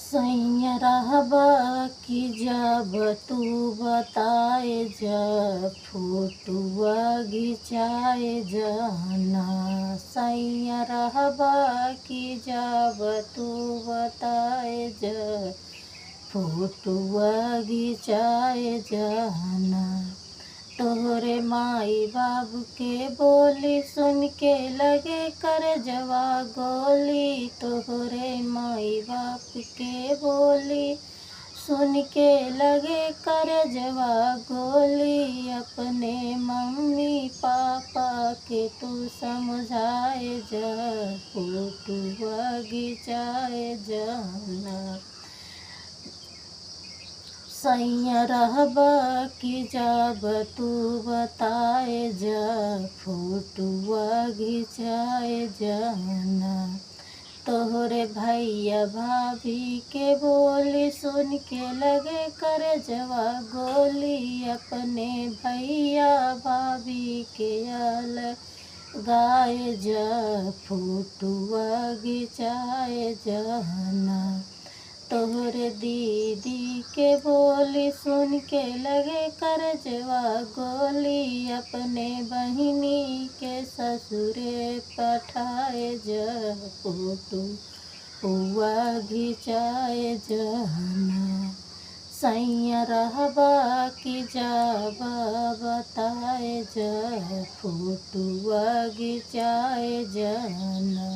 सैया रहबा की जब तू बताए जब फोटुआ घिंचाए जाना। सैया रहबा की जब तू बताए जब फोटुआ घिंचाए जाना। तोहरे माई बाबू के बोली सुन के लगे कर जवा गोली। तोहरे माई बाप के बोली सुन के लगे कर जवा गोली। अपने मम्मी पापा के तू समझाए जा फोटुआ घिंचाए जाना। सैया रहबा की जब तू बताए जब फोटुआ घिंचाए जाना। तोहरे भैया भाभी के बोली सुन के लगे कर जवा गोली। अपने भैया भाभी के गाए जा फोटुआ घिंचाए जाना। तोहरे दीदी के बोली सुन के लगे कर जवा गोली। अपने बहिनी के ससुरे पठाए जा फोटुआ घिंचाए जाना। सैया रहबा की जब बताए जा फोटुआ घिंचाए जाना।